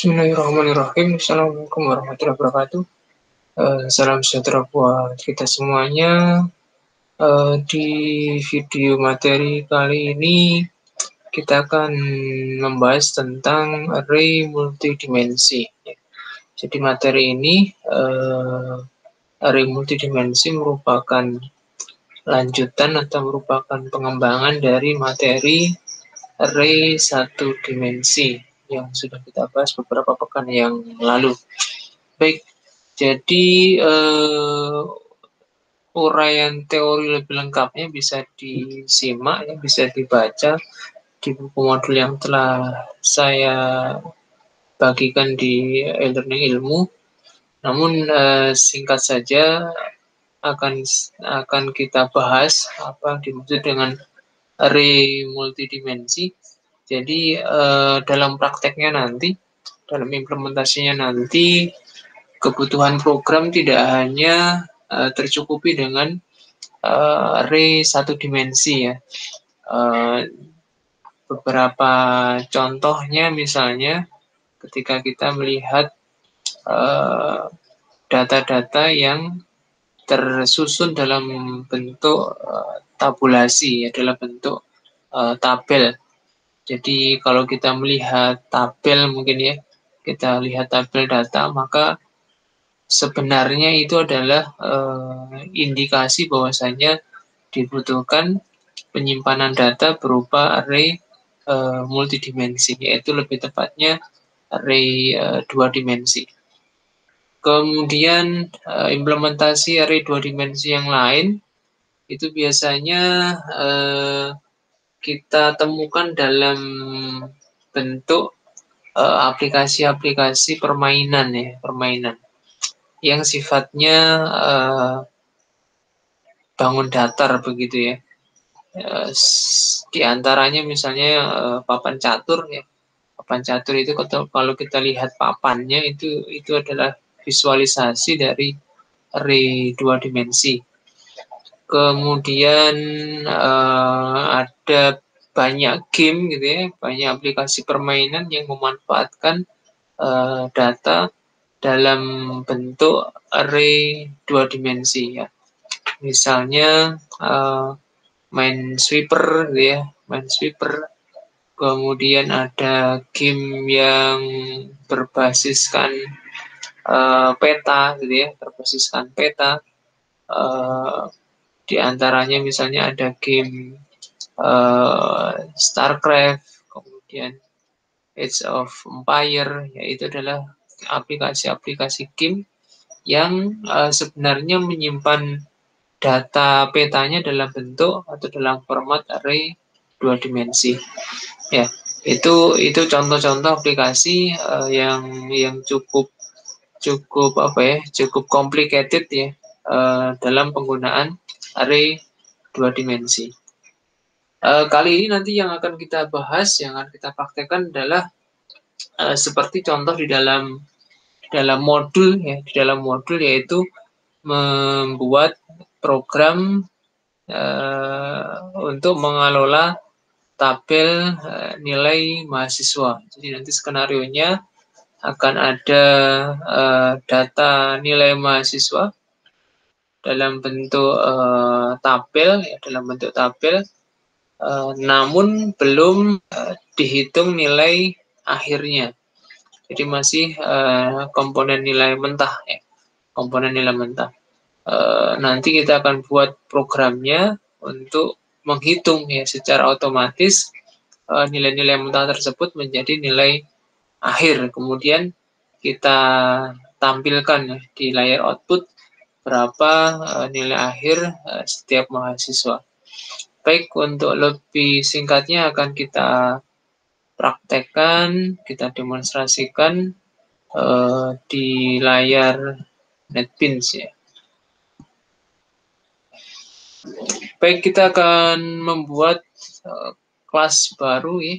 Bismillahirrahmanirrahim. Assalamualaikum warahmatullahi wabarakatuh. Salam sejahtera buat kita semuanya. Di video materi kali ini kita akan membahas tentang array multidimensi. Jadi materi ini array multidimensi merupakan lanjutan atau merupakan pengembangan dari materi array satu dimensi yang sudah kita bahas beberapa pekan yang lalu. Baik, jadi uraian teori lebih lengkapnya bisa disimak, ya, bisa dibaca di buku modul yang telah saya bagikan di e-learning ilmu. Namun singkat saja akan kita bahas apa yang dimaksud dengan array multidimensi. Jadi dalam prakteknya nanti, dalam implementasinya nanti, kebutuhan program tidak hanya tercukupi dengan array satu dimensi, ya. Beberapa contohnya misalnya ketika kita melihat data-data yang tersusun dalam bentuk tabulasi, ya, dalam bentuk tabel. Jadi kalau kita melihat tabel mungkin, ya, kita lihat tabel data, maka sebenarnya itu adalah indikasi bahwasanya dibutuhkan penyimpanan data berupa array multidimensi, yaitu lebih tepatnya array dua dimensi. Kemudian implementasi array dua dimensi yang lain itu biasanya kita temukan dalam bentuk aplikasi-aplikasi permainan, ya, permainan yang sifatnya bangun datar begitu, ya. Di antaranya misalnya papan catur, ya. Papan catur itu kalau kita lihat papannya itu adalah visualisasi dari array dua dimensi. Kemudian ada banyak game gitu, ya, banyak aplikasi permainan yang memanfaatkan data dalam bentuk array dua dimensi, ya. Misalnya Minesweeper, gitu, ya, Minesweeper. Kemudian ada game yang berbasiskan peta, gitu, ya, berbasiskan peta. Di antaranya misalnya ada game StarCraft, kemudian Age of Empire, yaitu adalah aplikasi-aplikasi game yang sebenarnya menyimpan data petanya dalam bentuk atau dalam format array dua dimensi. Ya, itu contoh-contoh aplikasi yang cukup apa, ya, cukup complicated, ya, dalam penggunaan array dua dimensi. Kali ini nanti yang akan kita bahas, yang akan kita praktekkan adalah seperti contoh di dalam modul, ya, di dalam modul, yaitu membuat program untuk mengelola tabel nilai mahasiswa. Jadi nanti skenarionya akan ada data nilai mahasiswa dalam bentuk tabel, ya, dalam bentuk tabel, namun belum dihitung nilai akhirnya. Jadi masih komponen nilai mentah, ya, komponen nilai mentah. Nanti kita akan buat programnya untuk menghitung, ya, secara otomatis nilai-nilai mentah tersebut menjadi nilai akhir. Kemudian kita tampilkan, ya, di layar output berapa nilai akhir setiap mahasiswa. Baik, untuk lebih singkatnya akan kita praktekkan, kita demonstrasikan di layar NetBeans, ya. Baik, kita akan membuat kelas baru, ya.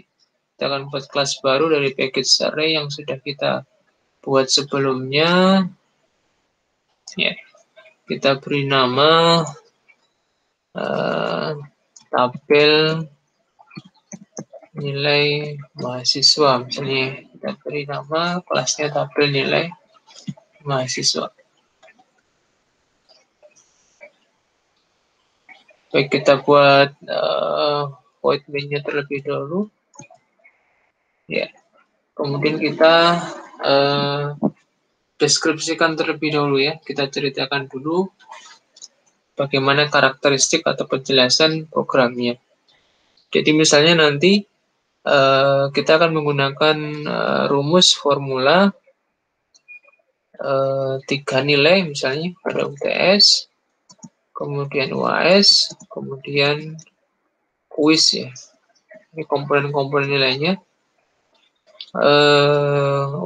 Kita akan buat kelas baru dari package array yang sudah kita buat sebelumnya. Ya, kita beri nama tabel nilai mahasiswa, misalnya kita beri nama kelasnya tabel nilai mahasiswa. Baik, kita buat void main-nya terlebih dahulu. Ya, kemudian kita deskripsikan terlebih dahulu ya. Kita ceritakan dulu bagaimana karakteristik atau penjelasan programnya. Jadi misalnya nanti kita akan menggunakan rumus formula 3 nilai, misalnya ada UTS, kemudian UAS, kemudian kuis ya. Ini komponen-komponen nilainya.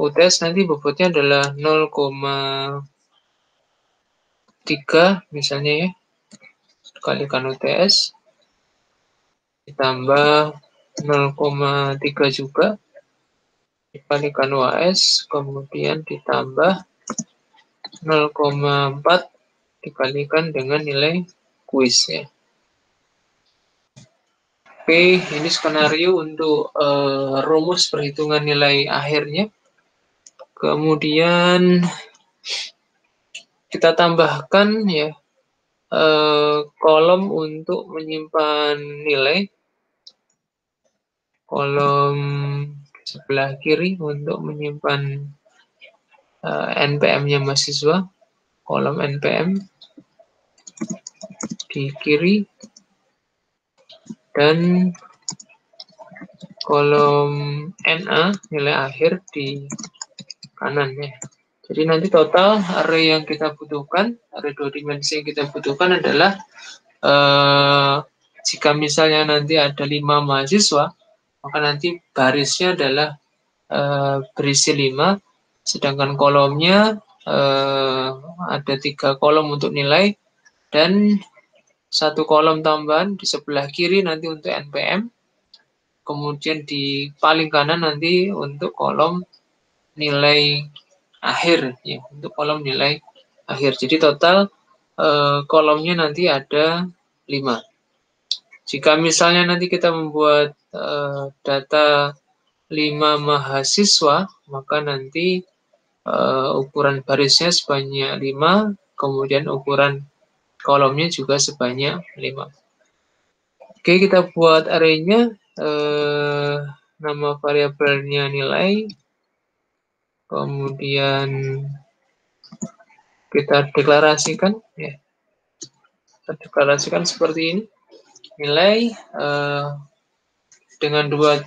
UTS nanti bobotnya adalah 0,3 misalnya ya, dikalikan UTS ditambah 0,3 juga dikalikan UAS, kemudian ditambah 0,4 dikalikan dengan nilai kuis ya. Oke, ini skenario untuk rumus perhitungan nilai akhirnya. Kemudian kita tambahkan ya kolom untuk menyimpan nilai, kolom sebelah kiri untuk menyimpan NPM-nya mahasiswa, kolom NPM di kiri, dan kolom NA nilai akhir di kanan ya. Jadi nanti total array yang kita butuhkan, array 2 dimensi yang kita butuhkan adalah jika misalnya nanti ada 5 mahasiswa, maka nanti barisnya adalah berisi 5, sedangkan kolomnya ada 3 kolom untuk nilai dan 1 kolom tambahan di sebelah kiri nanti untuk NPM, kemudian di paling kanan nanti untuk kolom nilai akhir ya, untuk kolom nilai akhir. Jadi total kolomnya nanti ada 5. Jika misalnya nanti kita membuat data 5 mahasiswa, maka nanti ukuran barisnya sebanyak 5, kemudian ukuran kolomnya juga sebanyak 5. Oke, kita buat array-nya, nama variabelnya nilai, kemudian kita deklarasikan ya. Kita deklarasikan seperti ini. Nilai dengan dua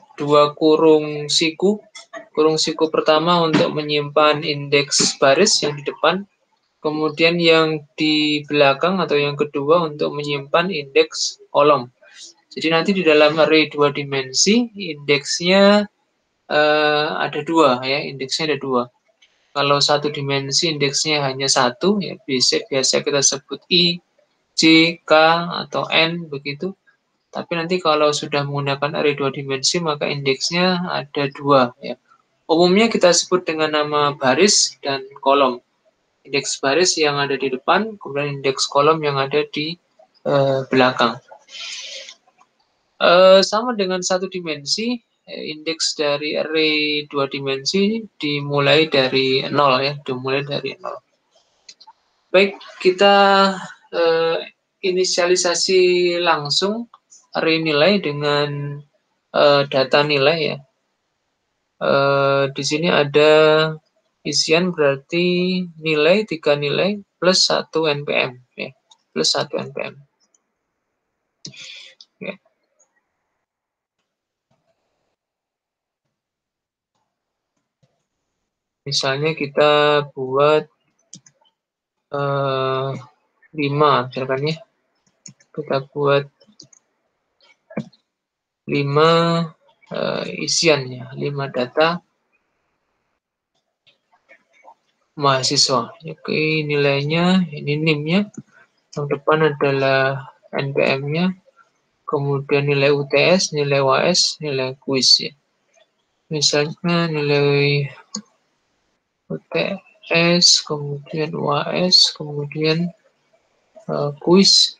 kurung siku. Kurung siku pertama untuk menyimpan indeks baris yang di depan, kemudian yang di belakang atau yang kedua untuk menyimpan indeks kolom. Jadi nanti di dalam array 2 dimensi indeksnya ada 2 ya, indeksnya ada 2. Kalau 1 dimensi indeksnya hanya 1 ya, biasa kita sebut I, J, K atau N begitu. Tapi nanti kalau sudah menggunakan array 2 dimensi maka indeksnya ada 2 ya. Umumnya kita sebut dengan nama baris dan kolom. Indeks baris yang ada di depan, kemudian indeks kolom yang ada di belakang. Sama dengan 1 dimensi, indeks dari array 2 dimensi dimulai dari 0 ya, dimulai dari 0. Baik, kita inisialisasi langsung array nilai dengan data nilai ya. Di sini ada isian berarti nilai 3 nilai plus 1 NPM ya, plus 1 NPM. Ya. Misalnya kita buat 5 misalkan ya. Kita buat 5 isiannya, 5 data mahasiswa. Oke, nilainya, ini NIM-nya. Yang depan adalah NPM-nya. Kemudian nilai UTS, nilai UAS, nilai kuis ya. Misalnya nilai UTS, kemudian UAS, kemudian kuis,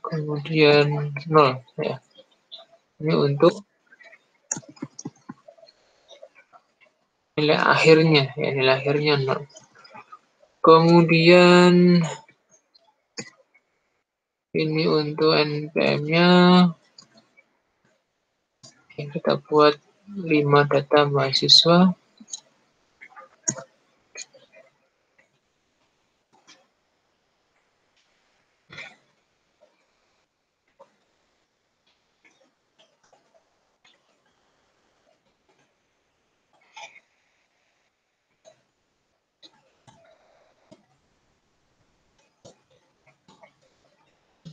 kemudian 0 ya. Ini untuk nilai akhirnya, ya nilai akhirnya 0. Kemudian ini untuk NPM-nya, kita buat 5 data mahasiswa.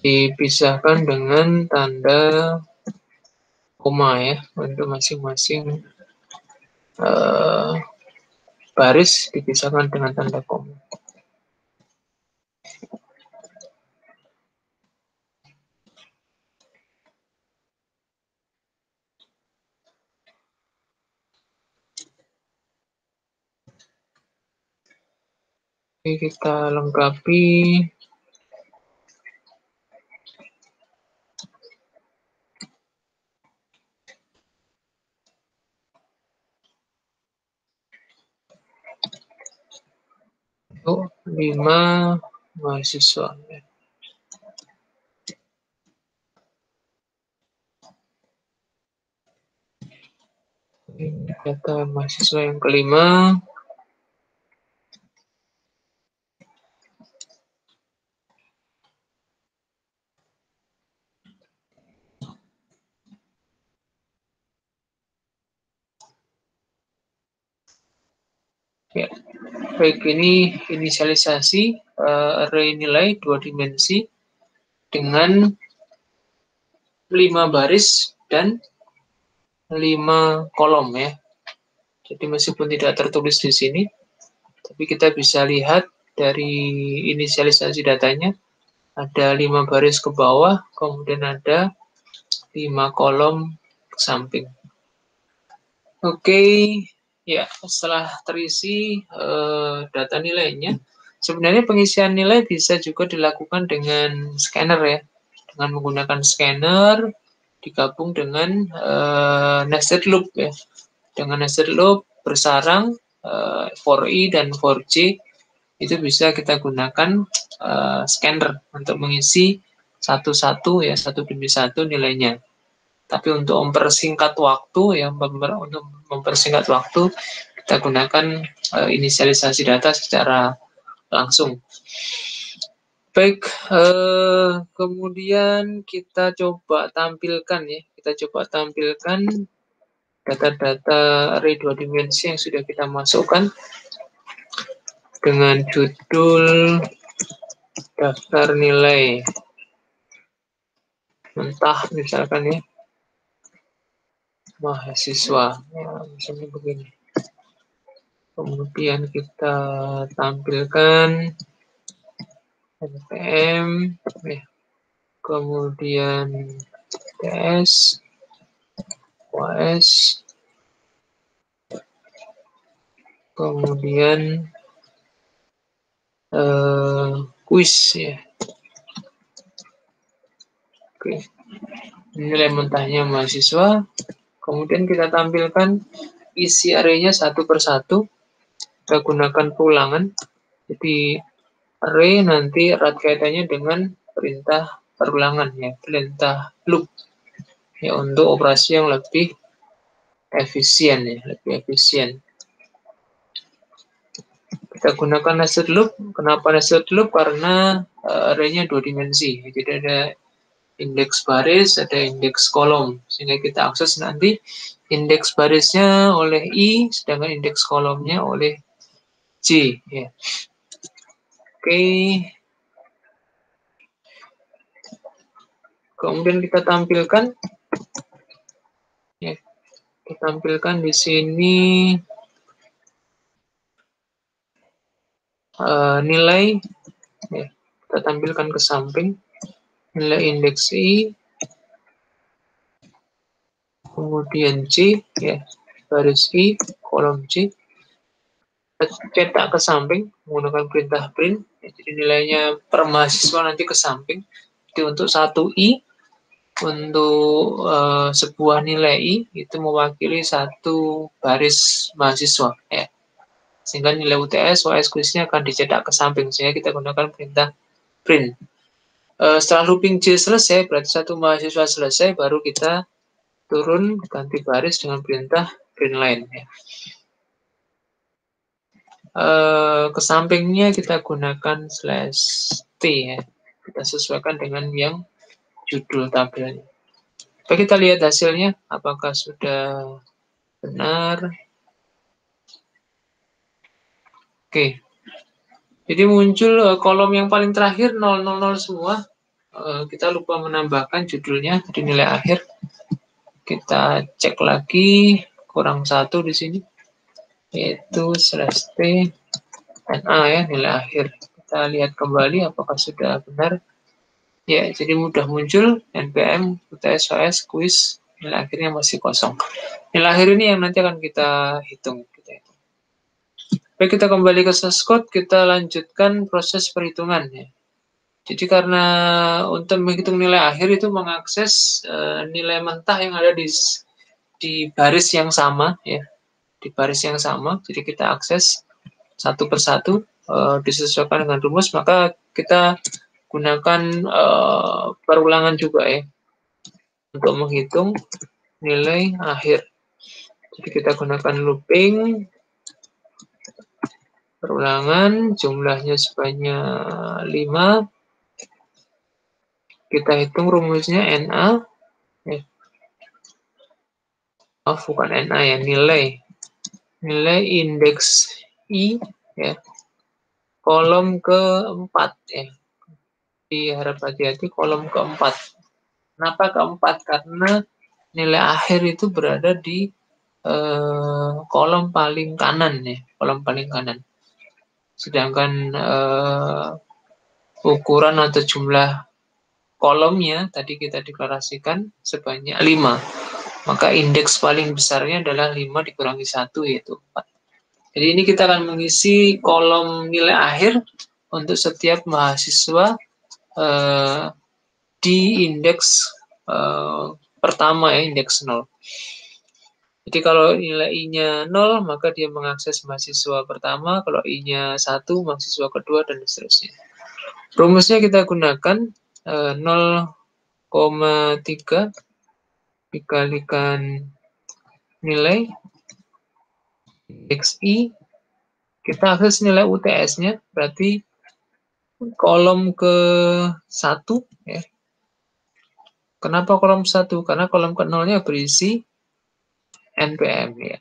Dipisahkan dengan tanda koma ya, untuk masing-masing baris dipisahkan dengan tanda koma. Oke, kita lengkapi. Untuk 5 mahasiswa. Ini data mahasiswa yang kelima. Ya, baik, ini inisialisasi array nilai 2 dimensi dengan 5 baris dan 5 kolom ya. Jadi meskipun tidak tertulis di sini, tapi kita bisa lihat dari inisialisasi datanya, ada 5 baris ke bawah, kemudian ada 5 kolom ke samping. Oke, ya setelah terisi data nilainya, sebenarnya pengisian nilai bisa juga dilakukan dengan scanner ya, dengan menggunakan scanner digabung dengan nested loop ya. Dengan nested loop bersarang for I dan for J itu bisa kita gunakan scanner untuk mengisi satu-satu ya, satu demi satu nilainya. Tapi untuk mempersingkat waktu ya, untuk mempersingkat waktu kita gunakan inisialisasi data secara langsung. Baik, kemudian kita coba tampilkan ya, data-data array 2 dimensi yang sudah kita masukkan dengan judul daftar nilai mentah misalkan ya, mahasiswa ya, misalnya begini. Kemudian kita tampilkan NPM ya. Kemudian TS OS, kemudian kuis ya. Oke, nilai mentahnya mahasiswa. Kemudian kita tampilkan isi array-nya satu persatu. Kita gunakan ulangan. Jadi array nanti erat kaitannya dengan perintah perulangan ya, perintah loop ya, untuk operasi yang lebih efisien ya, lebih efisien. Kita gunakan nested loop. Kenapa nested loop? Karena array-nya 2 dimensi. Jadi ada indeks baris, ada indeks kolom, sehingga kita akses nanti indeks barisnya oleh I, sedangkan indeks kolomnya oleh J. Ya. Oke. Kemudian kita tampilkan, ya, kita tampilkan di sini nilai, ya, kita tampilkan ke samping nilai indeks I, kemudian J, ya, baris I, kolom J. Cetak ke samping menggunakan perintah print. Jadi nilainya per mahasiswa nanti ke samping. Jadi untuk 1 I untuk sebuah nilai I itu mewakili satu baris mahasiswa ya. Sehingga nilai UTS, UAS kuisnya akan dicetak ke samping sehingga kita gunakan perintah print. Setelah looping J selesai, berarti satu mahasiswa selesai, baru kita turun ganti baris dengan perintah print line ya. Ke sampingnya kita gunakan /t ya. Kita sesuaikan dengan yang judul tabelnya. Oke, kita lihat hasilnya apakah sudah benar. Oke. Jadi muncul kolom yang paling terakhir 000 semua. Kita lupa menambahkan judulnya di nilai akhir. Kita cek lagi kurang satu di sini, yaitu /t NA ya, nilai akhir. Kita lihat kembali apakah sudah benar. Ya, jadi mudah muncul NPM, UTS, OS, kuis, nilai akhirnya masih kosong. Nilai akhir ini yang nanti akan kita hitung. Baik, kita kembali ke source code, kita lanjutkan proses perhitungan ya. Jadi karena untuk menghitung nilai akhir itu mengakses nilai mentah yang ada di baris yang sama ya, di baris yang sama. Jadi kita akses satu persatu, disesuaikan dengan rumus, maka kita gunakan perulangan juga ya untuk menghitung nilai akhir. Jadi kita gunakan looping perulangan, jumlahnya sebanyak 5. Kita hitung rumusnya NA. Bukan NA ya, nilai indeks I ya, kolom keempat ya. Harap hati-hati, kolom keempat. Kenapa keempat? Karena nilai akhir itu berada di kolom paling kanan ya, kolom paling kanan. Sedangkan ukuran atau jumlah kolomnya tadi kita deklarasikan sebanyak 5. Maka indeks paling besarnya adalah 5 dikurangi 1, yaitu 4. Jadi ini kita akan mengisi kolom nilai akhir untuk setiap mahasiswa di indeks pertama ya, indeks 0. Jadi kalau nilai I-nya 0, maka dia mengakses mahasiswa pertama, kalau I-nya 1, mahasiswa kedua, dan seterusnya. Rumusnya kita gunakan 0,3 dikalikan nilai indeks I, kita akses nilai UTS-nya, berarti kolom ke-1 ya. Kenapa kolom 1? Karena kolom ke-0-nya berisi NPM ya.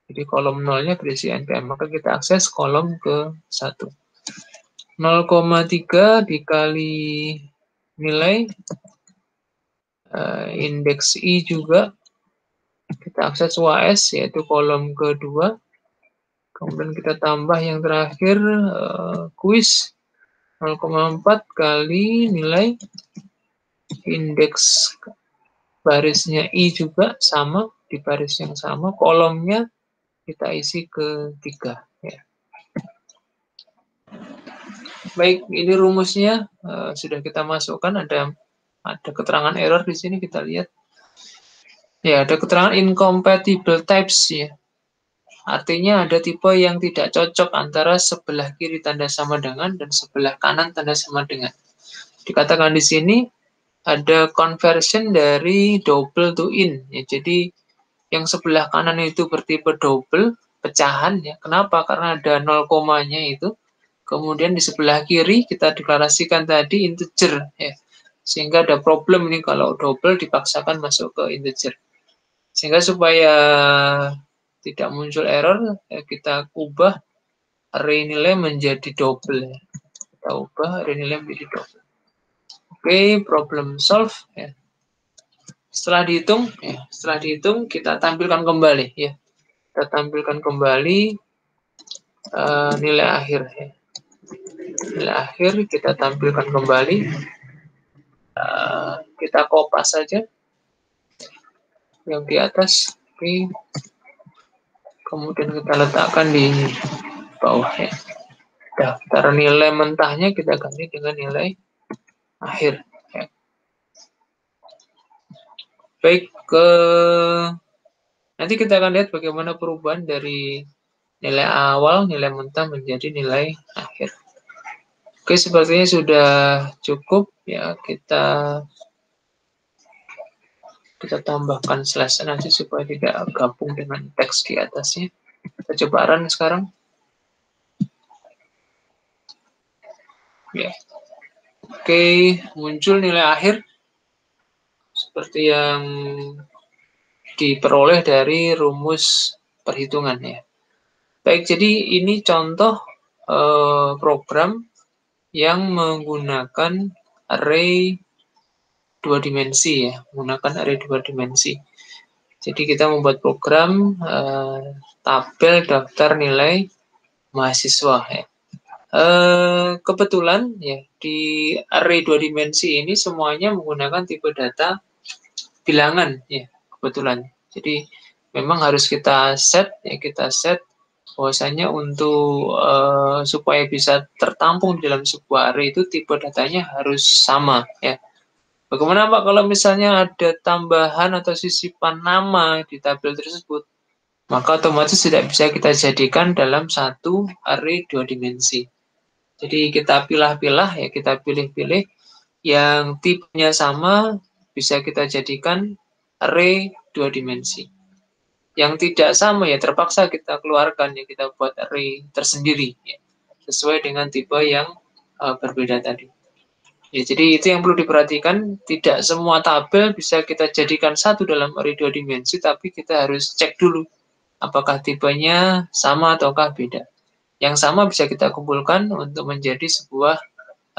Jadi kolom 0-nya berisi NPM, maka kita akses kolom ke-1. 0,3 dikali nilai indeks I juga, kita akses UAS yaitu kolom kedua. Kemudian kita tambah yang terakhir kuis 0,4 kali nilai indeks barisnya I juga sama, di baris yang sama, kolomnya kita isi ke 3 ya. Baik, ini rumusnya sudah kita masukkan, ada keterangan error di sini, kita lihat. Ya, ada keterangan incompatible types ya. Artinya ada tipe yang tidak cocok antara sebelah kiri tanda sama dengan dan sebelah kanan tanda sama dengan. Dikatakan di sini ada conversion dari double to in ya. Jadi yang sebelah kanan itu bertipe double, pecahan ya. Kenapa? Karena ada 0 komanya itu. Kemudian di sebelah kiri kita deklarasikan tadi integer ya. Sehingga ada problem nih kalau double dipaksakan masuk ke integer. Sehingga supaya tidak muncul error, ya kita ubah array nilai menjadi double. Ya. Kita ubah array nilai menjadi double. Oke, problem solve. Ya. Setelah dihitung, kita tampilkan kembali. Ya. Kita tampilkan kembali nilai akhir. Ya. Nilai akhir kita tampilkan kembali. Kita kopas saja yang di atas. Oke. Kemudian kita letakkan di bawah ya. Daftar nilai mentahnya kita ganti dengan nilai akhir ya. Baik, nanti kita akan lihat bagaimana perubahan dari nilai awal, nilai mentah menjadi nilai akhir. Oke, sepertinya sudah cukup ya, kita tambahkan slash nanti supaya tidak gabung dengan teks di atasnya. Kita coba run sekarang. Ya. Oke, muncul nilai akhir seperti yang diperoleh dari rumus perhitungan ya. Baik, jadi ini contoh program yang menggunakan array dua dimensi ya, menggunakan array dua dimensi. Jadi kita membuat program tabel daftar nilai mahasiswa ya. Kebetulan ya di array dua dimensi ini semuanya menggunakan tipe data bilangan ya, kebetulan. Jadi memang harus kita set bahwasanya untuk supaya bisa tertampung dalam sebuah array itu tipe datanya harus sama ya. Bagaimana Pak kalau misalnya ada tambahan atau sisipan nama di tabel tersebut, maka otomatis tidak bisa kita jadikan dalam satu array dua dimensi. Jadi kita pilah-pilah ya, kita pilih-pilih yang tipenya sama bisa kita jadikan array dua dimensi. Yang tidak sama ya terpaksa kita keluarkan ya, kita buat array tersendiri ya, sesuai dengan tipe yang berbeda tadi. Ya, jadi itu yang perlu diperhatikan, tidak semua tabel bisa kita jadikan satu dalam array dua dimensi, tapi kita harus cek dulu apakah tipenya sama ataukah beda. Yang sama bisa kita kumpulkan untuk menjadi sebuah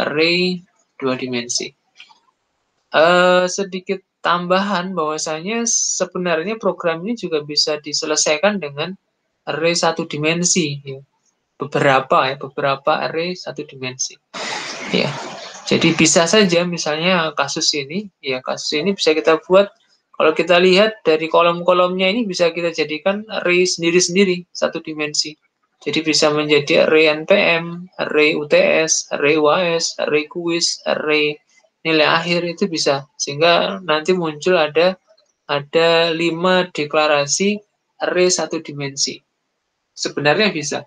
array dua dimensi. Sedikit tambahan bahwasanya sebenarnya program ini juga bisa diselesaikan dengan array satu dimensi. Ya. Beberapa array satu dimensi. Ya. Jadi bisa saja misalnya kasus ini bisa kita buat. Kalau kita lihat dari kolom-kolomnya ini bisa kita jadikan array sendiri-sendiri satu dimensi. Jadi bisa menjadi array NPM, array UTS, array UAS, array kuis, array nilai akhir itu bisa. Sehingga nanti muncul ada 5 deklarasi array satu dimensi. Sebenarnya bisa.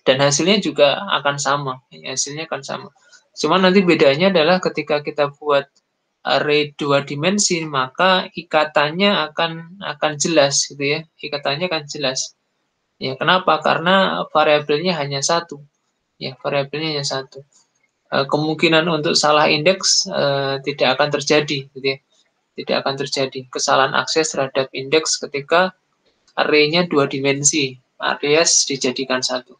Dan hasilnya juga akan sama. Hasilnya akan sama. Cuma nanti bedanya adalah ketika kita buat array dua dimensi, maka ikatannya akan jelas gitu ya. Ikatannya akan jelas. Ya, kenapa? Karena variabelnya hanya satu. Ya, variabelnya hanya satu. Kemungkinan untuk salah indeks tidak akan terjadi, gitu ya. Tidak akan terjadi kesalahan akses terhadap indeks ketika array-nya dua dimensi, alias dijadikan satu.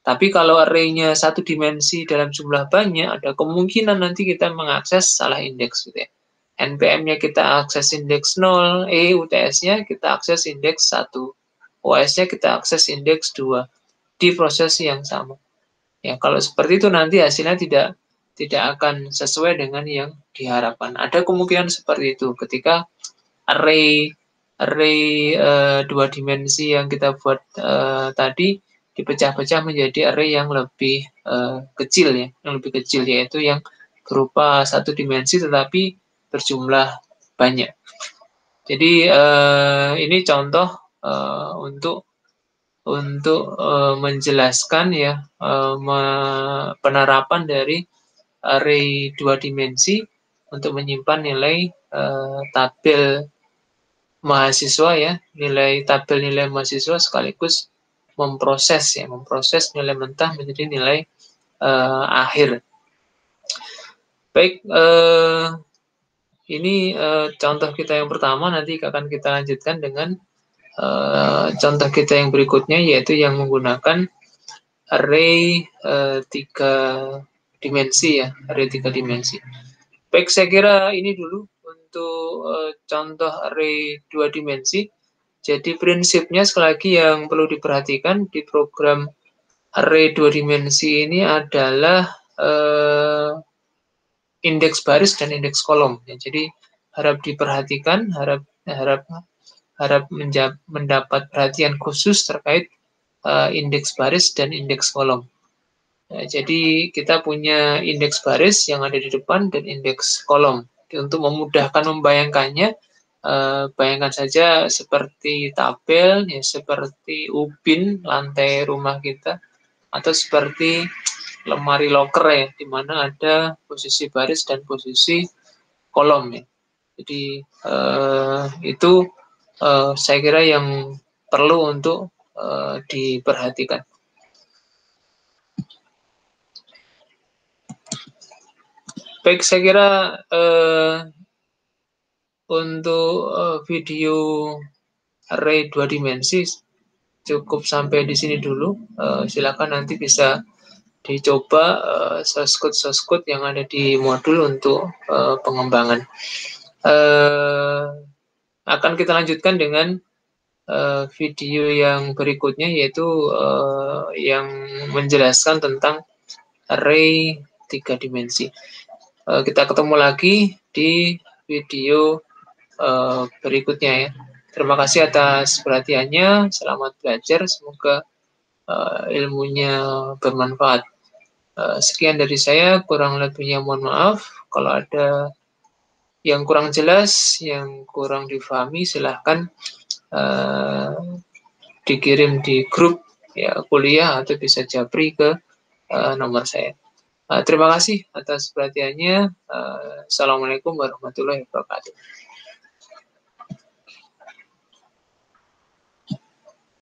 Tapi kalau array-nya satu dimensi dalam jumlah banyak, ada kemungkinan nanti kita mengakses salah indeks, gitu ya. NPM-nya kita akses indeks 0, UTS-nya kita akses indeks 1. OS-nya kita akses indeks 2 di proses yang sama. Ya, kalau seperti itu nanti hasilnya tidak akan sesuai dengan yang diharapkan. Ada kemungkinan seperti itu ketika array dua dimensi yang kita buat tadi dipecah-pecah menjadi array yang lebih kecil ya, yang lebih kecil yaitu yang berupa satu dimensi tetapi berjumlah banyak. Jadi ini contoh untuk menjelaskan ya penerapan dari array dua dimensi untuk menyimpan nilai tabel mahasiswa ya, tabel nilai mahasiswa sekaligus memproses nilai mentah menjadi nilai akhir. Baik, ini contoh kita yang pertama, nanti akan kita lanjutkan dengan contoh kita yang berikutnya, yaitu yang menggunakan array tiga dimensi ya, array tiga dimensi. Baik, saya kira ini dulu untuk contoh array dua dimensi. Jadi prinsipnya sekali lagi yang perlu diperhatikan di program array dua dimensi ini adalah indeks baris dan indeks kolom. Ya, jadi harap diperhatikan, harap mendapat perhatian khusus terkait indeks baris dan indeks kolom. Nah, jadi kita punya indeks baris yang ada di depan dan indeks kolom. Untuk memudahkan membayangkannya, Bayangkan saja seperti tabel, ya seperti ubin lantai rumah kita, atau seperti lemari loker ya, di mana ada posisi baris dan posisi kolom ya. Jadi itu saya kira yang perlu untuk diperhatikan. Baik, saya kira untuk video array 2 dimensi cukup sampai di sini dulu. Silakan nanti bisa dicoba source code yang ada di modul untuk pengembangan. Akan kita lanjutkan dengan video yang berikutnya, yaitu yang menjelaskan tentang array 3 dimensi. Kita ketemu lagi di video berikutnya ya. Terima kasih atas perhatiannya. Selamat belajar. Semoga ilmunya bermanfaat. Sekian dari saya. Kurang lebihnya mohon maaf. Kalau ada yang kurang jelas, yang kurang difahami, silahkan dikirim di grup ya kuliah atau bisa japri ke nomor saya. Terima kasih atas perhatiannya. Assalamualaikum warahmatullahi wabarakatuh.